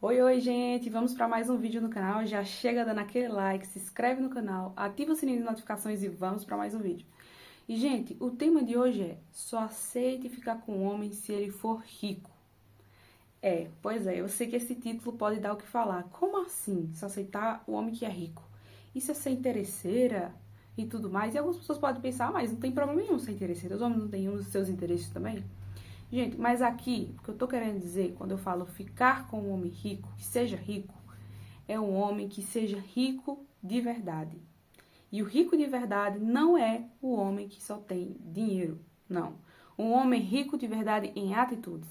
Oi, gente! Vamos para mais um vídeo no canal. Já chega dando aquele like, se inscreve no canal, ativa o sininho de notificações e vamos para mais um vídeo. E, gente, o tema de hoje é: só aceite ficar com o homem se ele for rico. Pois é, eu sei que esse título pode dar o que falar. Como assim, só aceitar o homem que é rico? Isso é ser interesseira e tudo mais? E algumas pessoas podem pensar, mas não tem problema nenhum ser interesseira. Os homens não têm os seus interesses também? Gente, mas aqui, o que eu tô querendo dizer, quando eu falo ficar com um homem rico, que seja rico, é um homem que seja rico de verdade. E o rico de verdade não é o homem que só tem dinheiro, não. Um homem rico de verdade em atitudes.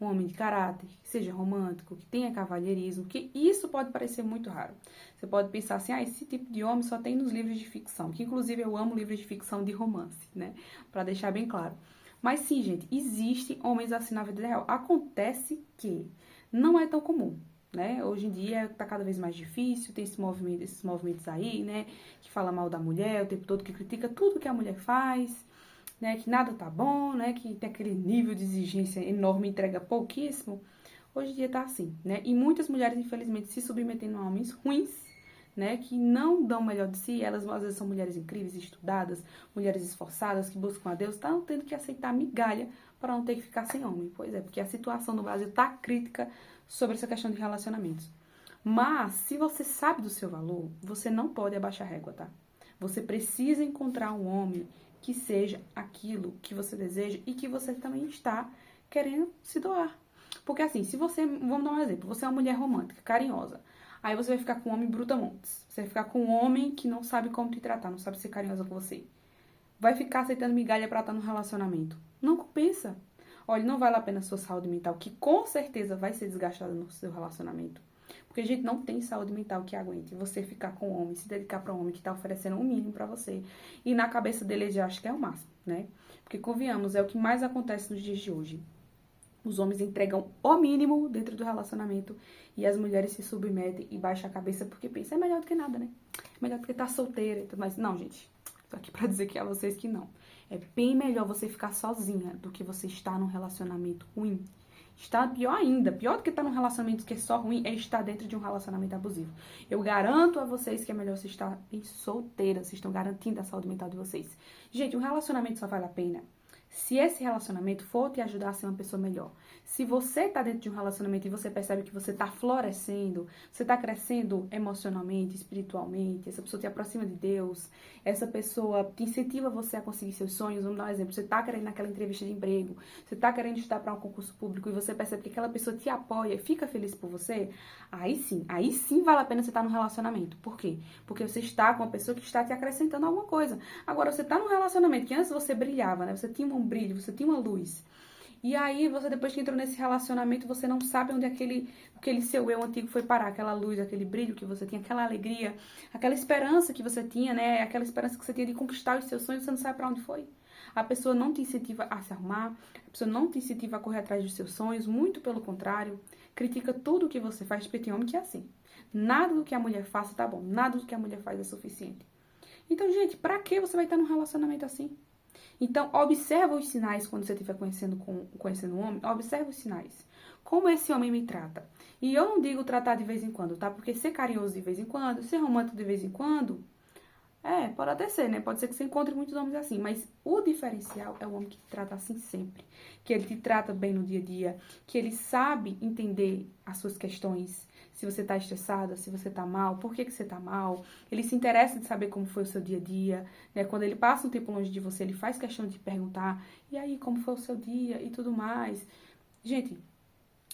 Um homem de caráter, que seja romântico, que tenha cavalheirismo, que isso pode parecer muito raro. Você pode pensar assim, esse tipo de homem só tem nos livros de ficção, que inclusive eu amo livros de ficção de romance, né? Pra deixar bem claro. Mas sim, gente, existem homens assim na vida real. Acontece que não é tão comum, né? Hoje em dia tá cada vez mais difícil, tem esses movimentos aí, né? Que fala mal da mulher o tempo todo, que critica tudo que a mulher faz, né? Que nada tá bom, né? Que tem aquele nível de exigência enorme, entrega pouquíssimo. Hoje em dia tá assim, né? E muitas mulheres, infelizmente, se submetendo a homens ruins, né, que não dão o melhor de si. Elas às vezes são mulheres incríveis, estudadas, mulheres esforçadas, que buscam a Deus, estão tendo que aceitar migalha para não ter que ficar sem homem. Pois é, porque a situação no Brasil tá crítica sobre essa questão de relacionamentos. Mas, se você sabe do seu valor, você não pode abaixar a régua, tá? Você precisa encontrar um homem que seja aquilo que você deseja e que você também está querendo se doar. Porque assim, se você, vamos dar um exemplo, você é uma mulher romântica, carinhosa, aí você vai ficar com um homem brutamontes. Você vai ficar com um homem que não sabe como te tratar, não sabe ser carinhosa com você. Vai ficar aceitando migalha pra estar no relacionamento. Não compensa. Olha, não vale a pena a sua saúde mental, que com certeza vai ser desgastada no seu relacionamento. Porque a gente não tem saúde mental que aguente você ficar com um homem, se dedicar pra um homem que tá oferecendo o mínimo pra você. E na cabeça dele ele já acha que é o máximo, né? Porque convenhamos, é o que mais acontece nos dias de hoje. Os homens entregam o mínimo dentro do relacionamento e as mulheres se submetem e baixam a cabeça porque pensam, é melhor do que nada, né? É melhor do que estar solteira e tudo mais. Não, gente, tô aqui pra dizer que a vocês que não. É bem melhor você ficar sozinha do que você estar num relacionamento ruim. Está pior ainda, pior do que estar num relacionamento que é só ruim, é estar dentro de um relacionamento abusivo. Eu garanto a vocês que é melhor você estar solteira, vocês estão garantindo a saúde mental de vocês. Gente, um relacionamento só vale a pena se esse relacionamento for te ajudar a ser uma pessoa melhor. Se você tá dentro de um relacionamento e você percebe que você tá florescendo, você tá crescendo emocionalmente, espiritualmente, essa pessoa te aproxima de Deus, essa pessoa te incentiva você a conseguir seus sonhos. Vamos dar um exemplo, você tá querendo naquela entrevista de emprego, você tá querendo estudar para um concurso público e você percebe que aquela pessoa te apoia e fica feliz por você, aí sim vale a pena você estar num relacionamento. Por quê? Porque você está com uma pessoa que está te acrescentando alguma coisa. Agora, você tá num relacionamento que antes você brilhava, né? Você tinha um brilho, você tinha uma luz. E aí, você depois que entrou nesse relacionamento, você não sabe onde aquele seu eu antigo foi parar. Aquela luz, aquele brilho que você tinha, aquela alegria, aquela esperança que você tinha, né? Aquela esperança que você tinha de conquistar os seus sonhos, você não sabe pra onde foi. A pessoa não te incentiva a se arrumar, a pessoa não te incentiva a correr atrás dos seus sonhos, muito pelo contrário. Critica tudo o que você faz, porque tem homem que é assim. Nada do que a mulher faça tá bom, nada do que a mulher faz é suficiente. Então, gente, pra que você vai estar num relacionamento assim? Então, observa os sinais quando você estiver conhecendo um homem. Observa os sinais. Como esse homem me trata. E eu não digo tratar de vez em quando, tá? Porque ser carinhoso de vez em quando, ser romântico de vez em quando, pode até ser, né? Pode ser que você encontre muitos homens assim. Mas o diferencial é o homem que te trata assim sempre. Que ele te trata bem no dia a dia. Que ele sabe entender as suas questões. Se você tá estressada, se você tá mal, por que você tá mal. Ele se interessa de saber como foi o seu dia a dia, né? Quando ele passa um tempo longe de você, ele faz questão de perguntar, e aí, como foi o seu dia e tudo mais. Gente,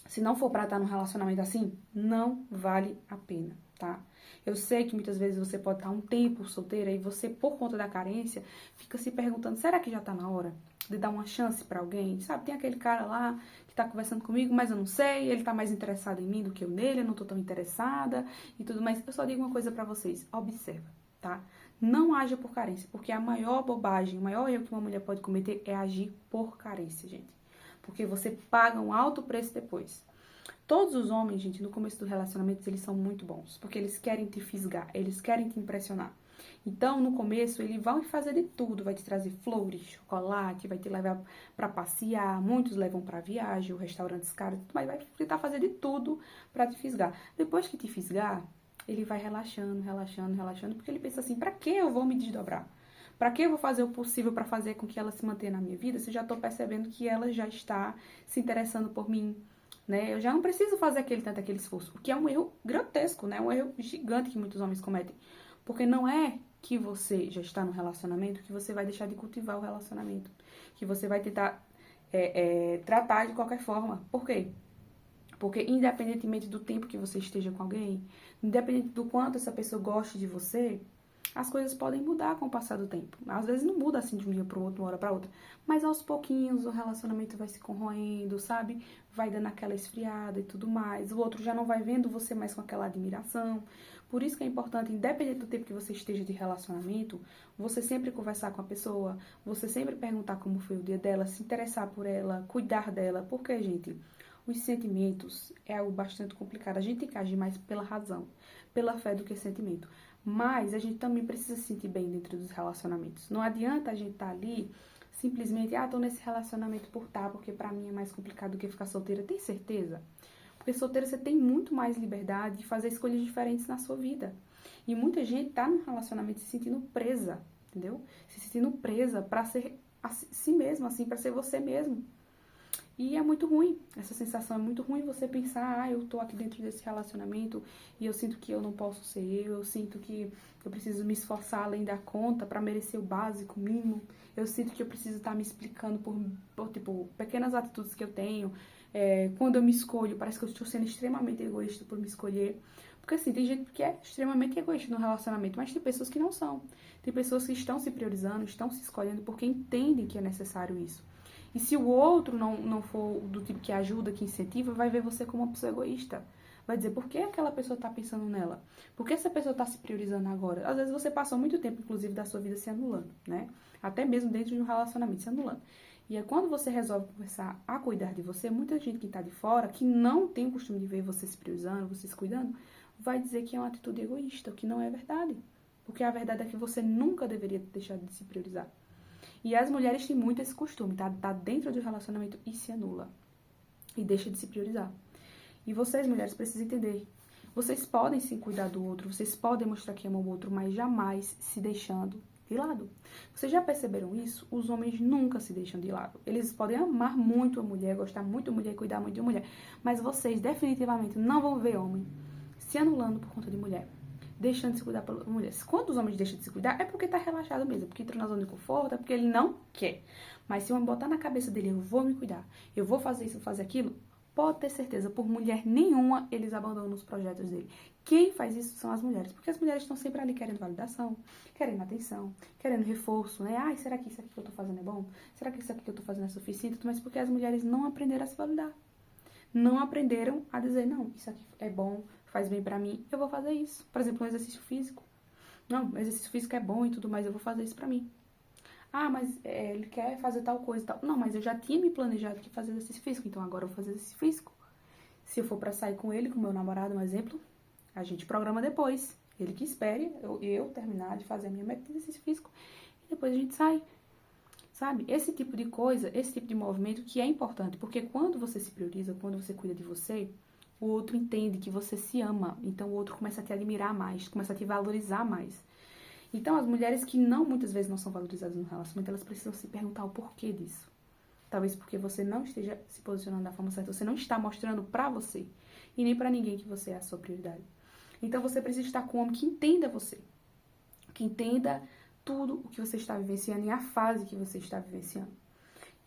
se não for pra estar num relacionamento assim, não vale a pena, tá? Eu sei que muitas vezes você pode estar um tempo solteira e você, por conta da carência, fica se perguntando, será que já tá na hora de dar uma chance pra alguém? Sabe, tem aquele cara lá que tá conversando comigo, mas eu não sei, ele tá mais interessado em mim do que eu nele, eu não tô tão interessada e tudo mais. Eu só digo uma coisa pra vocês, observa, tá? Não haja por carência, porque a maior bobagem, o maior erro que uma mulher pode cometer é agir por carência, gente. Porque você paga um alto preço depois. Todos os homens, gente, no começo do relacionamento, eles são muito bons. Porque eles querem te fisgar, eles querem te impressionar. Então, no começo, ele vai fazer de tudo, vai te trazer flores, chocolate, vai te levar para passear, muitos levam para viagem, o restaurantes caros, mas vai tentar fazer de tudo para te fisgar. Depois que te fisgar, ele vai relaxando, relaxando, relaxando, porque ele pensa assim, para que eu vou me desdobrar? Para que eu vou fazer o possível para fazer com que ela se mantenha na minha vida se eu já estou percebendo que ela já está se interessando por mim, né? Eu já não preciso fazer tanto aquele esforço, o que é um erro grotesco, né? Um erro gigante que muitos homens cometem. Porque não é que você já está no relacionamento que você vai deixar de cultivar o relacionamento, que você vai tentar tratar de qualquer forma. Por quê? Porque independentemente do tempo que você esteja com alguém, independente do quanto essa pessoa goste de você, as coisas podem mudar com o passar do tempo. Às vezes não muda assim de um dia para o outro, uma hora para outra. Mas aos pouquinhos o relacionamento vai se corroendo, sabe? Vai dando aquela esfriada e tudo mais. O outro já não vai vendo você mais com aquela admiração. Por isso que é importante, independente do tempo que você esteja de relacionamento, você sempre conversar com a pessoa, você sempre perguntar como foi o dia dela, se interessar por ela, cuidar dela. Porque, gente, os sentimentos é algo bastante complicado. A gente tem que agir mais pela razão, pela fé do que sentimento. Mas a gente também precisa se sentir bem dentro dos relacionamentos. Não adianta a gente estar ali simplesmente, tô nesse relacionamento porque pra mim é mais complicado do que ficar solteira. Tem certeza? Porque solteira você tem muito mais liberdade de fazer escolhas diferentes na sua vida. E muita gente tá num relacionamento se sentindo presa, entendeu? Se sentindo presa pra ser a si mesmo, assim, pra ser você mesmo. E é muito ruim, essa sensação é muito ruim você pensar, eu tô aqui dentro desse relacionamento e eu sinto que eu não posso ser eu sinto que eu preciso me esforçar além da conta pra merecer o básico, o mínimo, eu sinto que eu preciso estar me explicando tipo, pequenas atitudes que eu tenho, quando eu me escolho, parece que eu estou sendo extremamente egoísta por me escolher, porque assim, tem gente que é extremamente egoísta no relacionamento, mas tem pessoas que não são, tem pessoas que estão se priorizando, estão se escolhendo porque entendem que é necessário isso. E se o outro não for do tipo que ajuda, que incentiva, vai ver você como uma pessoa egoísta. Vai dizer, por que aquela pessoa está pensando nela? Por que essa pessoa está se priorizando agora? Às vezes você passou muito tempo, inclusive, da sua vida se anulando, né? Até mesmo dentro de um relacionamento, se anulando. E é quando você resolve começar a cuidar de você, muita gente que está de fora, que não tem o costume de ver você se priorizando, você se cuidando, vai dizer que é uma atitude egoísta, o que não é verdade. Porque a verdade é que você nunca deveria deixar de se priorizar. E as mulheres têm muito esse costume, tá? Tá dentro de um relacionamento e se anula. E deixa de se priorizar. E vocês, mulheres, precisam entender. Vocês podem sim cuidar do outro, vocês podem mostrar que amam o outro, mas jamais se deixando de lado. Vocês já perceberam isso? Os homens nunca se deixam de lado. Eles podem amar muito a mulher, gostar muito da mulher, cuidar muito da mulher. Mas vocês definitivamente não vão ver homem se anulando por conta de mulher. Deixando de se cuidar pela mulher. Quando os homens deixam de se cuidar, é porque tá relaxado mesmo, porque entrou na zona de conforto, é porque ele não quer. Mas se o homem botar na cabeça dele, eu vou me cuidar, eu vou fazer isso, vou fazer aquilo, pode ter certeza, por mulher nenhuma, eles abandonam os projetos dele. Quem faz isso são as mulheres, porque as mulheres estão sempre ali querendo validação, querendo atenção, querendo reforço, né? Ai, será que isso aqui que eu tô fazendo é bom? Será que isso aqui que eu tô fazendo é suficiente? Mas porque as mulheres não aprenderam a se validar. Não aprenderam a dizer, não, isso aqui é bom, faz bem pra mim, eu vou fazer isso. Por exemplo, um exercício físico. Não, o exercício físico é bom e tudo mais, eu vou fazer isso pra mim. Ah, mas ele quer fazer tal coisa e tal. Não, mas eu já tinha me planejado que fazer exercício físico, então agora eu vou fazer exercício físico. Se eu for pra sair com ele, com meu namorado, um exemplo, a gente programa depois. Ele que espere eu terminar de fazer a minha meta de exercício físico e depois a gente sai. Sabe? Esse tipo de coisa, esse tipo de movimento que é importante, porque quando você se prioriza, quando você cuida de você, o outro entende que você se ama, então o outro começa a te admirar mais, começa a te valorizar mais. Então as mulheres que muitas vezes não são valorizadas no relacionamento, elas precisam se perguntar o porquê disso. Talvez porque você não esteja se posicionando da forma certa, você não está mostrando pra você e nem pra ninguém que você é a sua prioridade. Então você precisa estar com um homem que entenda você, que entenda tudo o que você está vivenciando e a fase que você está vivenciando.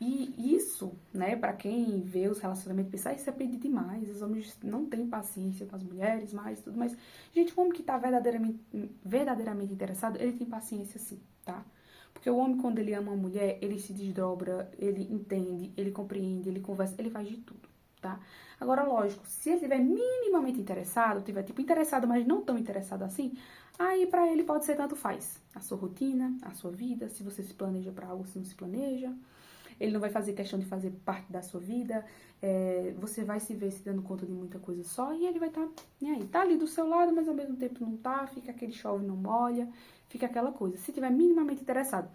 E isso, né, pra quem vê os relacionamentos, pensa, isso é pedir demais, os homens não têm paciência com as mulheres, mais tudo, mas, gente, o homem que tá verdadeiramente interessado, ele tem paciência sim, tá? Porque o homem, quando ele ama uma mulher, ele se desdobra, ele entende, ele compreende, ele conversa, ele faz de tudo, tá? Agora, lógico, se ele estiver minimamente interessado, tiver, tipo, interessado, mas não tão interessado assim, aí pra ele pode ser tanto faz. A sua rotina, a sua vida, se você se planeja pra algo, se não se planeja. ele não vai fazer questão de fazer parte da sua vida, você vai se ver se dando conta de muita coisa só, e ele vai estar, né, tá ali do seu lado, mas ao mesmo tempo não tá, fica aquele chove não molha, fica aquela coisa, se tiver minimamente interessado.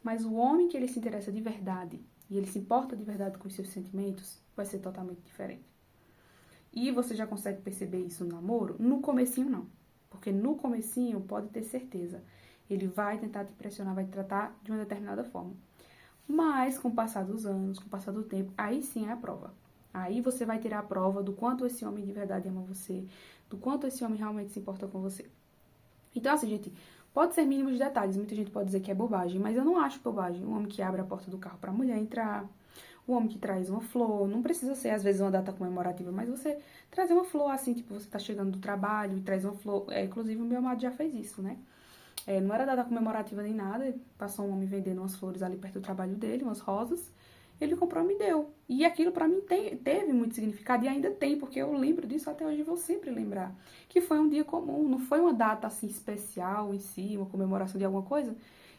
Mas o homem que ele se interessa de verdade, e ele se importa de verdade com os seus sentimentos, vai ser totalmente diferente. E você já consegue perceber isso no namoro? No comecinho não, porque no comecinho, pode ter certeza, ele vai tentar te pressionar, vai te tratar de uma determinada forma. Mas, com o passar dos anos, com o passar do tempo, aí sim é a prova. Aí você vai tirar a prova do quanto esse homem de verdade ama você, do quanto esse homem realmente se importa com você. Então, assim, gente, pode ser mínimos detalhes, muita gente pode dizer que é bobagem, mas eu não acho bobagem. Um homem que abre a porta do carro pra mulher entrar, o homem que traz uma flor, não precisa ser, às vezes, uma data comemorativa, mas você trazer uma flor, assim, tipo, você tá chegando do trabalho e traz uma flor. Inclusive, o meu amado já fez isso, né? Não era data comemorativa nem nada, passou um homem vendendo umas flores ali perto do trabalho dele, umas rosas, ele comprou e me deu. E aquilo pra mim teve muito significado e ainda tem, porque eu lembro disso até hoje, vou sempre lembrar. Que foi um dia comum, não foi uma data assim especial em si, uma comemoração de alguma coisa,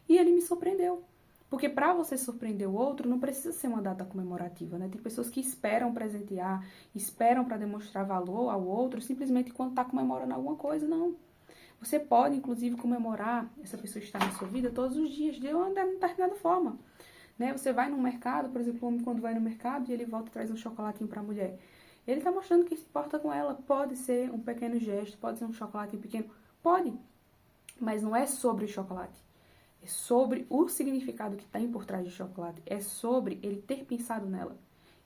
e ele me surpreendeu. Porque pra você surpreender o outro, não precisa ser uma data comemorativa, né? Tem pessoas que esperam presentear, esperam pra demonstrar valor ao outro, simplesmente quando tá comemorando alguma coisa, não. Você pode, inclusive, comemorar essa pessoa estar na sua vida todos os dias, de uma determinada forma. Né? Você vai no mercado, por exemplo, o homem quando vai no mercado e ele volta e traz um chocolatinho para a mulher. Ele está mostrando que se importa com ela. Pode ser um pequeno gesto, pode ser um chocolatinho pequeno. Pode, mas não é sobre o chocolate. É sobre o significado que tem por trás do chocolate. É sobre ele ter pensado nela.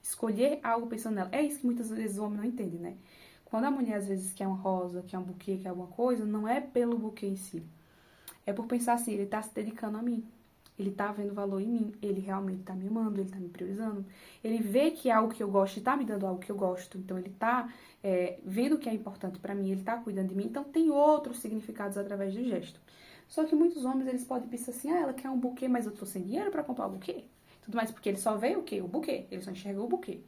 Escolher algo pensando nela. É isso que muitas vezes o homem não entende, né? Quando a mulher, às vezes, quer uma rosa, quer um buquê, quer alguma coisa, não é pelo buquê em si. É por pensar assim, ele tá se dedicando a mim. Ele tá vendo valor em mim. Ele realmente tá me amando, ele tá me priorizando. Ele vê que é algo que eu gosto e tá me dando algo que eu gosto. Então, ele tá vendo que é importante pra mim, ele tá cuidando de mim. Então, tem outros significados através do gesto. Só que muitos homens, eles podem pensar assim, ela quer um buquê, mas eu tô sem dinheiro pra comprar o buquê. Tudo mais porque ele só vê o quê? O buquê. Ele só enxerga o buquê.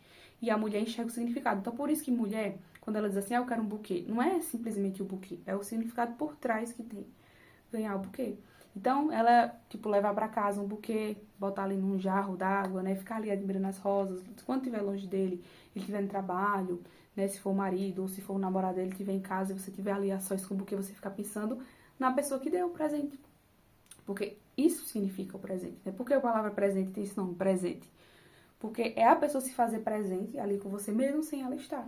E a mulher enxerga o significado. Então, por isso que mulher, quando ela diz assim, eu quero um buquê, não é simplesmente o buquê, é o significado por trás que tem ganhar o buquê. Então, ela, tipo, levar pra casa um buquê, botar ali num jarro d'água, né, ficar ali admirando as rosas, quando estiver longe dele, ele estiver no trabalho, né, se for o marido ou se for o namorado dele, estiver em casa e você estiver ali a sós com o buquê, você ficar pensando na pessoa que deu o presente. Porque isso significa o presente, né? Por que a palavra presente tem esse nome, presente? Porque é a pessoa se fazer presente ali com você, mesmo sem ela estar.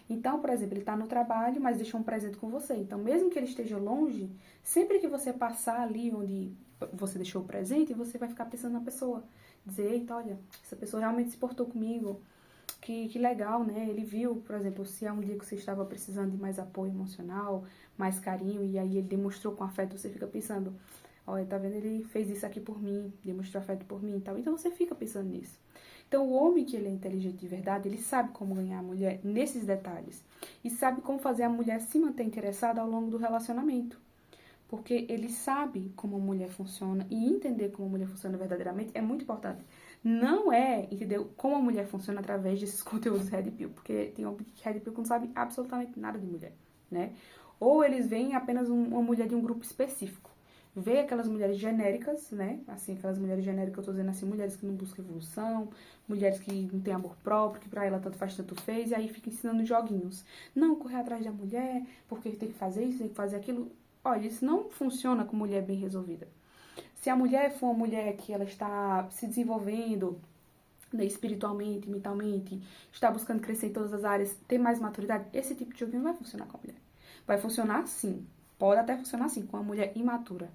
Então, por exemplo, ele está no trabalho, mas deixou um presente com você. Então, mesmo que ele esteja longe, sempre que você passar ali onde você deixou o presente, você vai ficar pensando na pessoa. Dizer, eita, olha, essa pessoa realmente se portou comigo. Que legal, né? Ele viu, por exemplo, se é um dia que você estava precisando de mais apoio emocional, mais carinho, e aí ele demonstrou com afeto, você fica pensando, olha, tá vendo? Ele fez isso aqui por mim, demonstrou afeto por mim e tal. Então, você fica pensando nisso. Então, o homem que ele é inteligente de verdade, ele sabe como ganhar a mulher nesses detalhes. E sabe como fazer a mulher se manter interessada ao longo do relacionamento. Porque ele sabe como a mulher funciona e entender como a mulher funciona verdadeiramente é muito importante. Não é entender como a mulher funciona através desses conteúdos Red Pill. Porque tem homem que Red Pill que não sabe absolutamente nada de mulher, né? Ou eles veem apenas uma mulher de um grupo específico. Vê aquelas mulheres genéricas, né? Assim, aquelas mulheres genéricas, eu tô dizendo assim, mulheres que não buscam evolução, mulheres que não têm amor próprio, que pra ela tanto faz, tanto fez, e aí fica ensinando joguinhos. Não, correr atrás da mulher, porque tem que fazer isso, tem que fazer aquilo. Olha, isso não funciona com mulher bem resolvida. Se a mulher for uma mulher que ela está se desenvolvendo, né, espiritualmente, mentalmente, está buscando crescer em todas as áreas, ter mais maturidade, esse tipo de joguinho não vai funcionar com a mulher. Vai funcionar sim. Pode até funcionar assim, com a mulher imatura.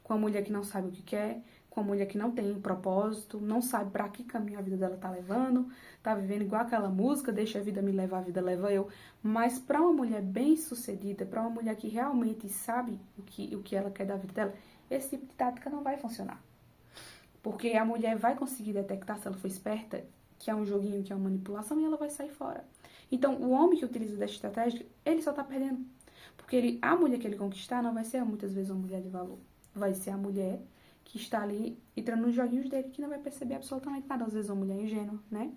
Com a mulher que não sabe o que quer, com a mulher que não tem propósito, não sabe pra que caminho a vida dela tá levando, tá vivendo igual aquela música, deixa a vida me levar, a vida leva eu. Mas pra uma mulher bem sucedida, pra uma mulher que realmente sabe o que ela quer da vida dela, esse tipo de tática não vai funcionar. Porque a mulher vai conseguir detectar, se ela for esperta, que é um joguinho, que é uma manipulação, e ela vai sair fora. Então, o homem que utiliza dessa estratégia, ele só tá perdendo. Porque a mulher que ele conquistar não vai ser muitas vezes uma mulher de valor. Vai ser a mulher que está ali entrando nos joguinhos dele, que não vai perceber absolutamente nada. Às vezes uma mulher ingênua, né?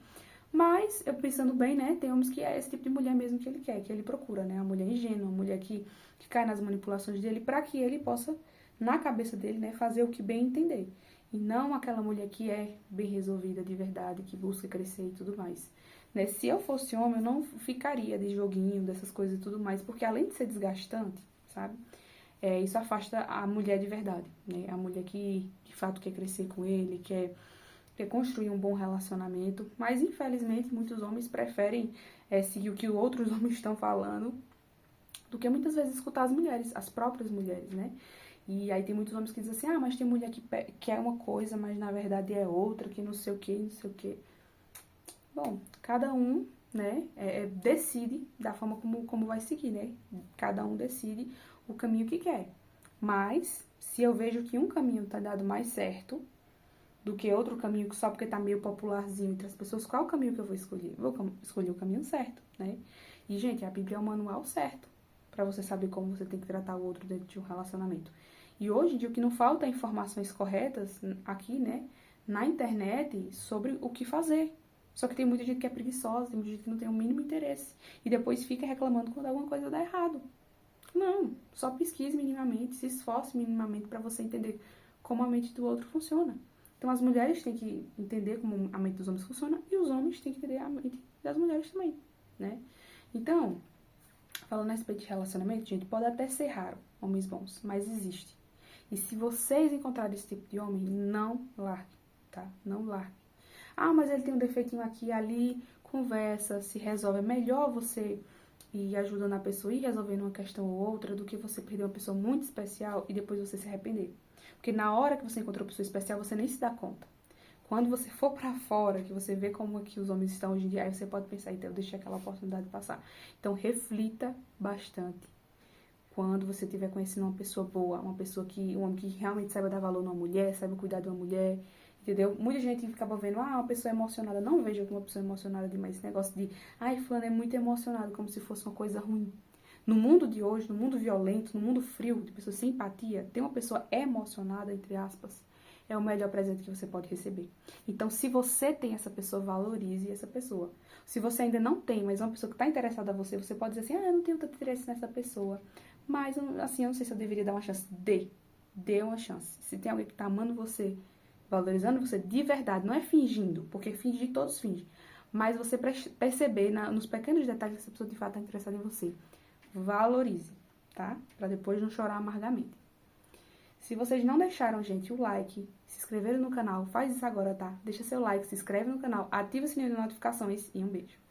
Mas, eu pensando bem, né? Tem homens que é esse tipo de mulher mesmo que ele quer, que ele procura, né? A mulher ingênua, a mulher que cai nas manipulações dele, para que ele possa, na cabeça dele, né? Fazer o que bem entender. E não aquela mulher que é bem resolvida de verdade, que busca crescer e tudo mais. Né? Se eu fosse homem, eu não ficaria de joguinho, dessas coisas e tudo mais, porque além de ser desgastante, sabe? Isso afasta a mulher de verdade, né? A mulher que de fato quer crescer com ele, quer construir um bom relacionamento. Mas infelizmente muitos homens preferem seguir o que outros homens estão falando do que muitas vezes escutar as mulheres, as próprias mulheres, né? E aí tem muitos homens que dizem assim, mas tem mulher que quer uma coisa, mas na verdade é outra, que não sei o que, não sei o que. Bom, cada um, né, decide da forma como vai seguir, né? Cada um decide o caminho que quer. Mas, se eu vejo que um caminho tá dado mais certo do que outro caminho, que só porque tá meio popularzinho entre as pessoas, qual é o caminho que eu vou escolher? Vou escolher o caminho certo, né? E, gente, a Bíblia é o manual certo para você saber como você tem que tratar o outro dentro de um relacionamento. E hoje em dia o que não falta é informações corretas aqui, né, na internet sobre o que fazer. Só que tem muita gente que é preguiçosa, tem muita gente que não tem o mínimo interesse. E depois fica reclamando quando alguma coisa dá errado. Não, só pesquise minimamente, se esforce minimamente para você entender como a mente do outro funciona. Então as mulheres têm que entender como a mente dos homens funciona e os homens têm que entender a mente das mulheres também, né? Então, falando a respeito de relacionamento, gente, pode até ser raro, homens bons, mas existe. E se vocês encontrarem esse tipo de homem, não largue, tá? Não largue. Mas ele tem um defeitinho aqui e ali, conversa, se resolve. É melhor você ir ajudando a pessoa e resolvendo uma questão ou outra do que você perder uma pessoa muito especial e depois você se arrepender. Porque na hora que você encontrou uma pessoa especial, você nem se dá conta. Quando você for pra fora, que você vê como é que os homens estão hoje em dia, aí você pode pensar, então eu deixei aquela oportunidade passar. Então reflita bastante quando você estiver conhecendo uma pessoa boa, um homem que realmente saiba dar valor numa mulher, saiba cuidar de uma mulher, entendeu? Muita gente acaba vendo, uma pessoa emocionada. Não veja como uma pessoa emocionada demais. Esse negócio de, fulano é muito emocionado, como se fosse uma coisa ruim. No mundo de hoje, no mundo violento, no mundo frio, de pessoas sem empatia, ter uma pessoa emocionada, entre aspas, é o melhor presente que você pode receber. Então, se você tem essa pessoa, valorize essa pessoa. Se você ainda não tem, mas é uma pessoa que está interessada em você, você pode dizer assim, eu não tenho tanto interesse nessa pessoa. Mas, assim, eu não sei se eu deveria dar uma chance. Dê uma chance. Se tem alguém que tá amando você, valorizando você de verdade, não é fingindo, porque fingir todos fingem. Mas você perceber nos pequenos detalhes que essa pessoa de fato tá interessada em você. Valorize, tá? Pra depois não chorar amargamente. Se vocês não deixaram, gente, o like, se inscreveram no canal, faz isso agora, tá? Deixa seu like, se inscreve no canal, ativa o sininho de notificações e um beijo.